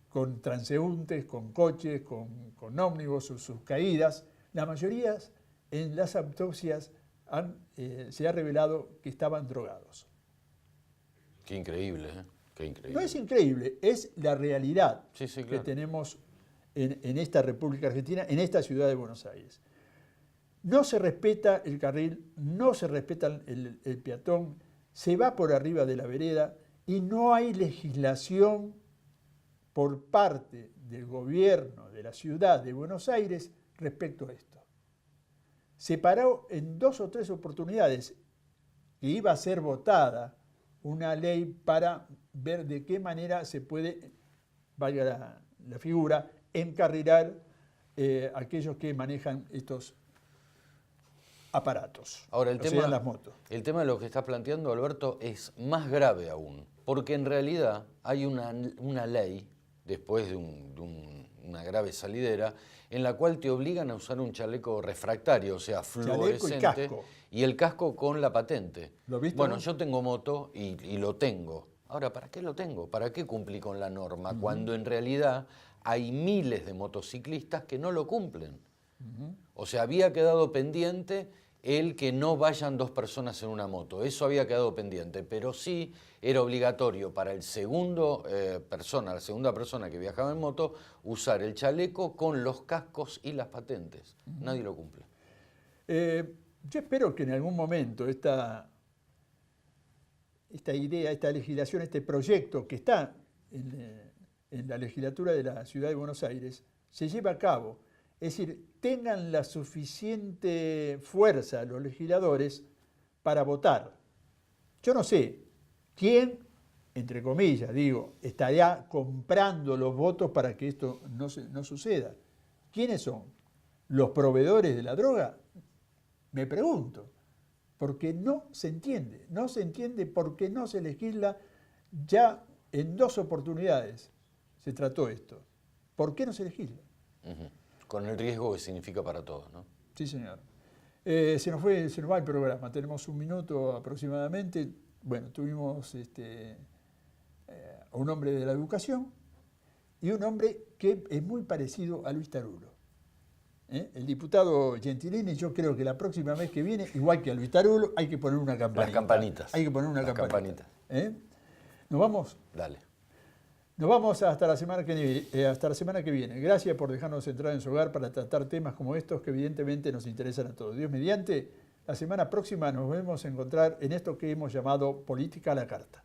con transeúntes, con coches, con ómnibus, sus caídas, la mayoría en las autopsias se ha revelado que estaban drogados. Qué increíble, ¿eh? Qué increíble. No es increíble, es la realidad sí, claro, que tenemos en esta República Argentina, en esta ciudad de Buenos Aires. No se respeta el carril, no se respeta el peatón, se va por arriba de la vereda y no hay legislación por parte del gobierno de la ciudad de Buenos Aires respecto a esto. Se paró en 2 o 3 oportunidades que iba a ser votada una ley para ver de qué manera se puede, valga la figura, encarrilar aquellos que manejan estos aparatos. Ahora, el tema de lo que estás planteando, Alberto, es más grave aún, porque en realidad hay una ley, después de una grave salidera, en la cual te obligan a usar un chaleco refractario, o sea, fluorescente, y el casco con la patente. ¿Lo viste? Bueno, yo tengo moto y lo tengo. Ahora, ¿para qué lo tengo? ¿Para qué cumplí con la norma? Cuando en realidad hay miles de motociclistas que no lo cumplen. O sea, había quedado pendiente el que no vayan 2 personas en una moto. Eso había quedado pendiente, pero sí era obligatorio para la segunda persona que viajaba en moto, usar el chaleco con los cascos y las patentes. Nadie lo cumple. Yo espero que en algún momento esta idea, esta legislación, este proyecto que está en la legislatura de la Ciudad de Buenos Aires, se lleve a cabo. Es decir, tengan la suficiente fuerza los legisladores para votar. Yo no sé quién, entre comillas, digo, estaría comprando los votos para que esto no suceda. ¿Quiénes son? ¿Los proveedores de la droga? Me pregunto, porque no se entiende por qué no se legisla. Ya en 2 oportunidades se trató esto. ¿Por qué no se legisla? Con el riesgo que significa para todos, ¿no? Sí, señor. Se nos va el programa, tenemos 1 minuto aproximadamente. Bueno, tuvimos a un hombre de la educación y un hombre que es muy parecido a Luis Tarulo. El diputado Gentilini, yo creo que la próxima vez que viene, igual que a Luis Tarulo, hay que poner una campanita. Las campanitas. Hay que poner una campanita. ¿Nos vamos? Dale. Nos vamos hasta la semana que viene. Gracias por dejarnos entrar en su hogar para tratar temas como estos que evidentemente nos interesan a todos. Dios mediante, la semana próxima nos vemos a encontrar en esto que hemos llamado Política a la Carta.